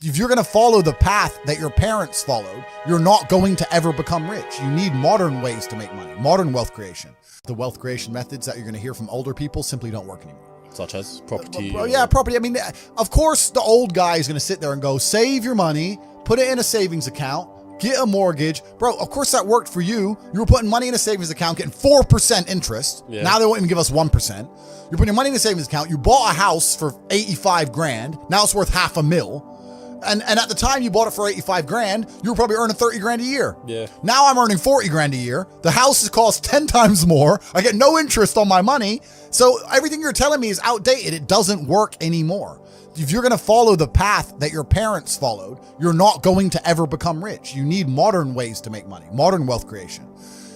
If you're going to follow the path that your parents followed, you're not going to ever become rich. You need modern ways to make money, modern wealth creation. The wealth creation methods that you're going to hear from older people simply don't work anymore. Such as property? Yeah, property. I mean, of course, the old guy is going to sit there and go, save your money, put it in a savings account, get a mortgage. Bro, of course that worked for you. You were putting money in a savings account, getting 4% interest. Yeah. Now they won't even give us 1%. You're putting your money in a savings account. You bought a house for 85 grand. Now it's worth $500,000. And at the time you bought it for 85 grand, you were probably earning 30 grand a year. Yeah. Now I'm earning 40 grand a year. The house has cost 10 times more. I get no interest on my money. So everything you're telling me is outdated. It doesn't work anymore. If you're going to follow the path that your parents followed, you're not going to ever become rich. You need modern ways to make money, modern wealth creation.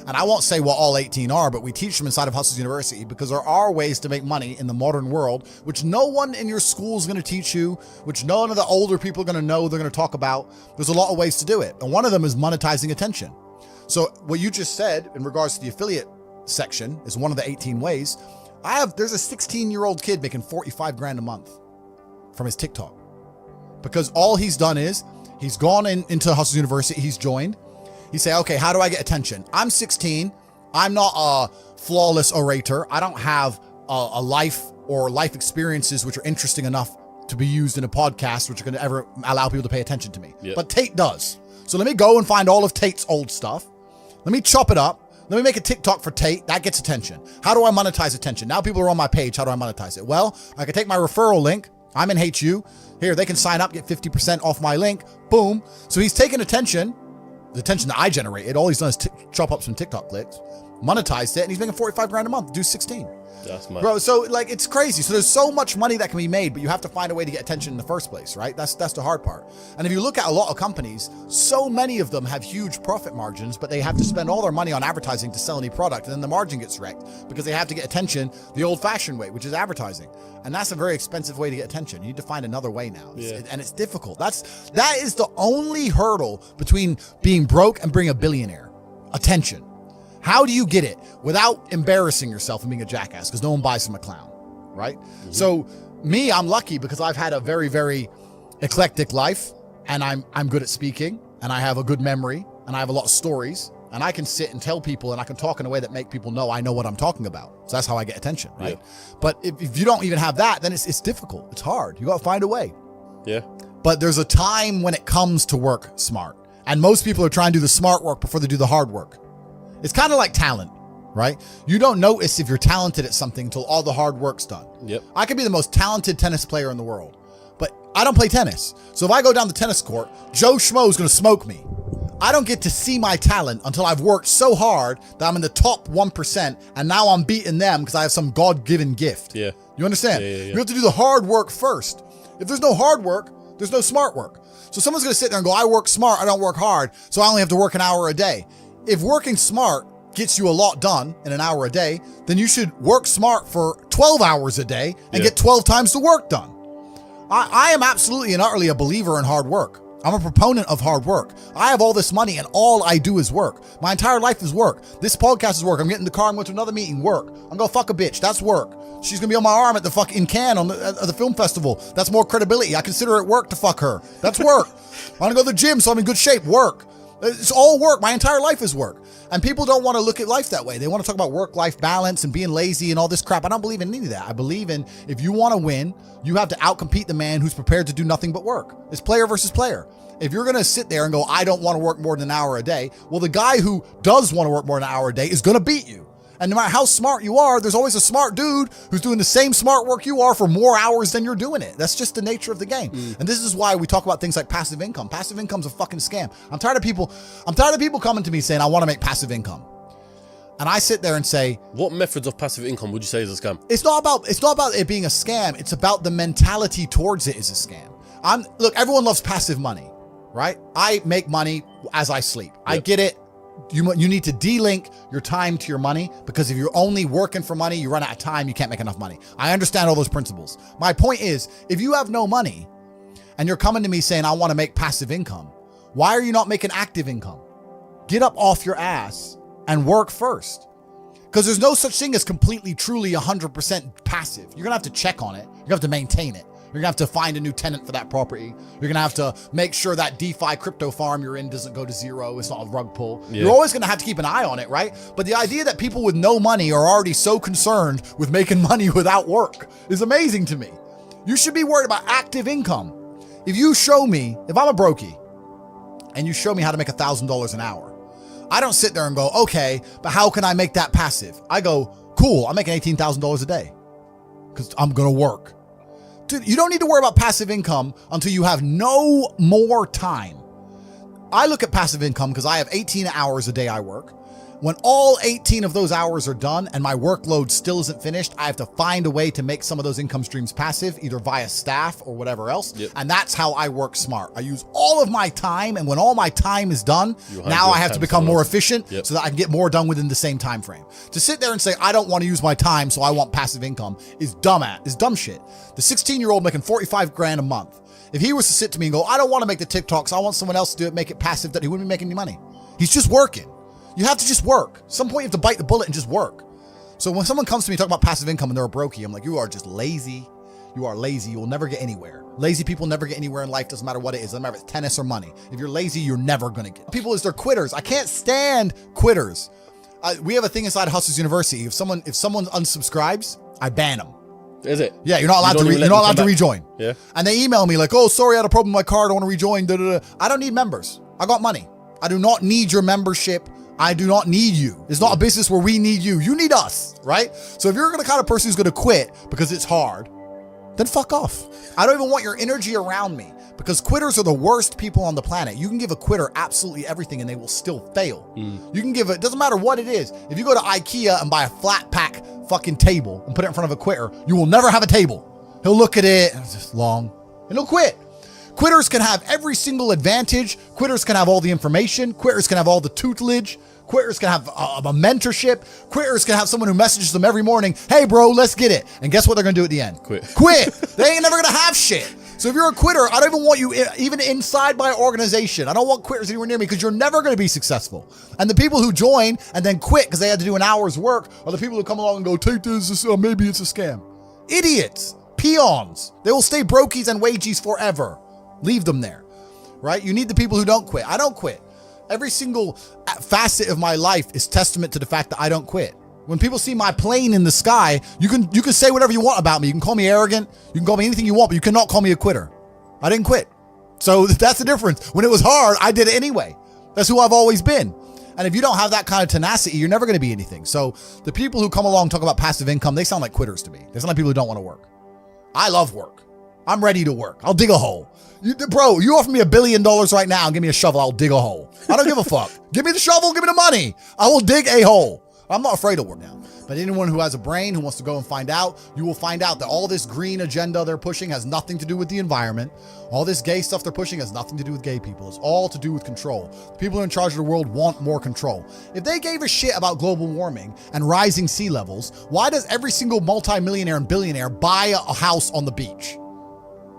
And I won't say what all 18 are, but we teach them inside of Hustlers University because there are ways to make money in the modern world, which no one in your school is going to teach you, which none of the older people are going to know, they're going to talk about. There's a lot of ways to do it. And one of them is monetizing attention. So what you just said in regards to the affiliate section is one of the 18 ways. There's a 16-year-old kid making 45 grand a month from his TikTok because all he's done is he's gone into Hustlers University. He's joined. He say, okay, how do I get attention? I'm 16. I'm not a flawless orator. I don't have a life or life experiences which are interesting enough to be used in a podcast, which are going to ever allow people to pay attention to me. Yep. But Tate does. So let me go and find all of Tate's old stuff. Let me chop it up. Let me make a TikTok for Tate. That gets attention. How do I monetize attention? Now people are on my page. How do I monetize it? Well, I can take my referral link. I'm in HU. Here, they can sign up, get 50% off my link. Boom. So he's taking attention. The attention that I generated, all he's done is chop up some TikTok clicks, monetized it, and he's making 45 grand a month, do 16. That's mad. Bro, so like it's crazy. So there's so much money that can be made, but you have to find a way to get attention in the first place, right? That's the hard part. And if you look at a lot of companies, so many of them have huge profit margins, but they have to spend all their money on advertising to sell any product, and then the margin gets wrecked because they have to get attention the old-fashioned way, which is advertising. And that's a very expensive way to get attention. You need to find another way now. And it's difficult. That is the only hurdle between being broke and being a billionaire. Attention. How do you get it without embarrassing yourself and being a jackass? Because no one buys from a clown, right? Mm-hmm. So me, I'm lucky because I've had a very, very eclectic life, and I'm good at speaking, and I have a good memory, and I have a lot of stories, and I can sit and tell people, and I can talk in a way that make people know I know what I'm talking about. So that's how I get attention, right? Yeah. But if you don't even have that, then it's difficult. It's hard. You got to find a way. Yeah. But there's a time when it comes to work smart, and most people are trying to do the smart work before they do the hard work. It's kind of like talent, right? You don't notice if you're talented at something until all the hard work's done. Yep. I could be the most talented tennis player in the world, but I don't play tennis. So if I go down the tennis court, Joe Schmo is going to smoke me. I don't get to see my talent until I've worked so hard that I'm in the top 1%, and now I'm beating them because I have some God-given gift. Yeah. You understand? Yeah. You have to do the hard work first. If there's no hard work, there's no smart work. So someone's going to sit there and go, I work smart, I don't work hard, so I only have to work an hour a day. If working smart gets you a lot done in an hour a day, then you should work smart for 12 hours a day and get 12 times the work done. I am absolutely and utterly a believer in hard work. I'm a proponent of hard work. I have all this money and all I do is work. My entire life is work. This podcast is work. I'm getting in the car, I'm going to another meeting, work. I'm going to fuck a bitch. That's work. She's going to be on my arm at the fucking Cannes at the film festival. That's more credibility. I consider it work to fuck her. That's work. I want to go to the gym so I'm in good shape. Work. It's all work. My entire life is work. And people don't want to look at life that way. They want to talk about work-life balance and being lazy and all this crap. I don't believe in any of that. I believe in if you want to win, you have to outcompete the man who's prepared to do nothing but work. It's player versus player. If you're going to sit there and go, I don't want to work more than an hour a day, well, the guy who does want to work more than an hour a day is going to beat you. And no matter how smart you are, there's always a smart dude who's doing the same smart work you are for more hours than you're doing it. That's just the nature of the game. And this is why we talk about things like passive income. Passive income's a fucking scam. I'm tired of people coming to me saying, I want to make passive income. And I sit there and say, what methods of passive income would you say is a scam? It's not about it being a scam. It's about the mentality towards it is a scam. Look, everyone loves passive money, right? I make money as I sleep. Yep. I get it. You need to de-link your time to your money, because if you're only working for money, you run out of time, you can't make enough money. I understand all those principles. My point is, if you have no money and you're coming to me saying, I want to make passive income, why are you not making active income? Get up off your ass and work first. Because there's no such thing as completely, truly 100% passive. You're going to have to check on it. You're going to have to maintain it. You're gonna have to find a new tenant for that property. You're gonna have to make sure that DeFi crypto farm you're in doesn't go to zero. It's not a rug pull. Yeah. You're always gonna have to keep an eye on it, right? But the idea that people with no money are already so concerned with making money without work is amazing to me. You should be worried about active income. If you show me, if I'm a brokey and you show me how to make $1,000 an hour, I don't sit there and go, okay, but how can I make that passive? I go, cool, I'm making $18,000 a day because I'm gonna work. Dude, you don't need to worry about passive income until you have no more time. I look at passive income because I have 18 hours a day I work. When all 18 of those hours are done and my workload still isn't finished, I have to find a way to make some of those income streams passive, either via staff or whatever else. Yep. And that's how I work smart. I use all of my time, and when all my time is done, now I have to become more efficient so that I can get more done within the same time frame. To sit there and say, I don't want to use my time, so I want passive income is dumb shit. The 16-year-old making 45 grand a month, if he was to sit to me and go, I don't want to make the TikToks, I want someone else to do it, make it passive, that he wouldn't be making any money. He's just working. You have to just work. At some point you have to bite the bullet and just work. So when someone comes to me talking about passive income and they're a brokey, I'm like, you are just lazy. You are lazy. You will never get anywhere. Lazy people never get anywhere in life. Doesn't matter what it is. Doesn't matter if it's tennis or money. If you're lazy, you're never going to get. People is they're quitters. I can't stand quitters. We have a thing inside Hustlers University. If someone unsubscribes, I ban them. Is it? Yeah, you're not allowed to rejoin. Yeah. And they email me like, oh, sorry, I had a problem with my card. I want to rejoin. Da, da, da. I don't need members. I got money. I do not need your membership. I do not need you. It's not a business where we need you. You need us, right? So if you're the kind of person who's going to quit because it's hard, then fuck off. I don't even want your energy around me because quitters are the worst people on the planet. You can give a quitter absolutely everything and they will still fail. You can give it, doesn't matter what it is. If you go to IKEA and buy a flat pack fucking table and put it in front of a quitter, you will never have a table. He'll look at it and it's just long and he'll quit. Quitters can have every single advantage. Quitters can have all the information. Quitters can have all the tutelage. Quitters can have a mentorship. Quitters can have someone who messages them every morning, hey bro, let's get it. And guess what they're gonna do at the end? Quit. They ain't never gonna have shit. So if you're a quitter, I don't even want you even inside my organization. I don't want quitters anywhere near me because you're never gonna be successful. And the people who join and then quit because they had to do an hour's work are the people who come along and go, take this, maybe it's a scam. Idiots, peons. They will stay brokies and wagies forever. Leave them there, right? You need the people who don't quit. I don't quit. Every single facet of my life is testament to the fact that I don't quit. When people see my plane in the sky, you can say whatever you want about me. You can call me arrogant. You can call me anything you want, but you cannot call me a quitter. I didn't quit. So that's the difference. When it was hard, I did it anyway. That's who I've always been. And if you don't have that kind of tenacity, you're never going to be anything. So the people who come along and talk about passive income, they sound like quitters to me. They sound like people who don't want to work. I love work. I'm ready to work. I'll dig a hole. Bro, you offer me $1 billion right now and give me a shovel, I'll dig a hole. I don't give a fuck. Give me the shovel, give me the money. I will dig a hole. I'm not afraid of work now. But anyone who has a brain, who wants to go and find out, you will find out that all this green agenda they're pushing has nothing to do with the environment. All this gay stuff they're pushing has nothing to do with gay people. It's all to do with control. The people in charge of the world want more control. If they gave a shit about global warming and rising sea levels, why does every single multimillionaire and billionaire buy a house on the beach?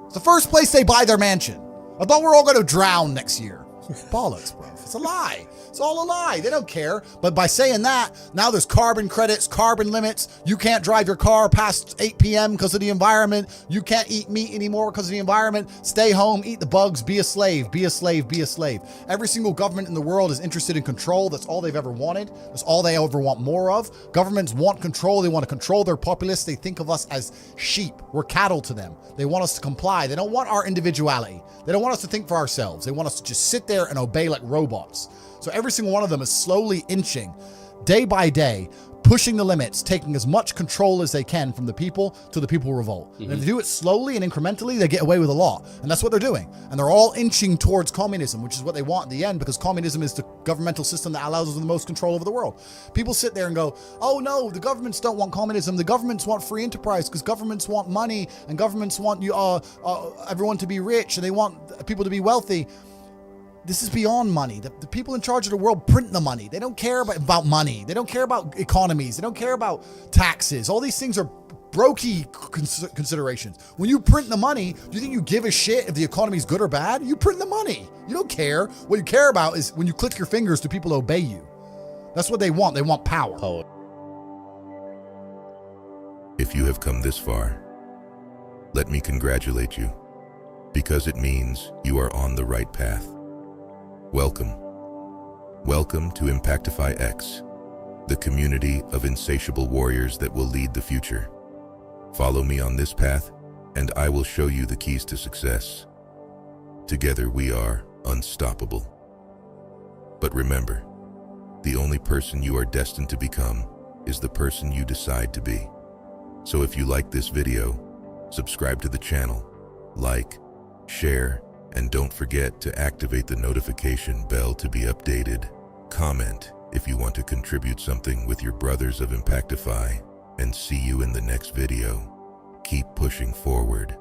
It's the first place they buy their mansion. I thought we're all going to drown next year. Bollocks, bro. It's a lie. It's all a lie. They don't care. But by saying that, now there's carbon credits, carbon limits. You can't drive your car past 8 p.m. because of the environment. You can't eat meat anymore because of the environment. Stay home, eat the bugs, be a slave, be a slave, be a slave. Every single government in the world is interested in control. That's all they've ever wanted. That's all they ever want more of. Governments want control. They want to control their populace. They think of us as sheep. We're cattle to them. They want us to comply. They don't want our individuality. They don't want us to think for ourselves. They want us to just sit there and obey like robots. So every single one of them is slowly inching, day by day, pushing the limits, taking as much control as they can from the people till the people revolt. And if they do it slowly and incrementally, they get away with a lot. And that's what they're doing. And they're all inching towards communism, which is what they want in the end, because communism is the governmental system that allows us the most control over the world. People sit there and go, oh no, the governments don't want communism. The governments want free enterprise because governments want money and governments want everyone to be rich and they want people to be wealthy. This is beyond money. The people in charge of the world print the money. They don't care about money. They don't care about economies. They don't care about taxes. All these things are brokey considerations. When you print the money, do you think you give a shit if the economy is good or bad? You print the money. You don't care. What you care about is when you click your fingers, do people obey you? That's what they want. They want power. If you have come this far, let me congratulate you, because it means you are on the right path. Welcome. Welcome to Impactify X, the community of insatiable warriors that will lead the future. Follow me on this path, and I will show you the keys to success. Together we are unstoppable. But remember, the only person you are destined to become is the person you decide to be. So if you like this video, subscribe to the channel, like, share, and don't forget to activate the notification bell to be updated. Comment if you want to contribute something with your brothers of Impactify, and see you in the next video. Keep pushing forward.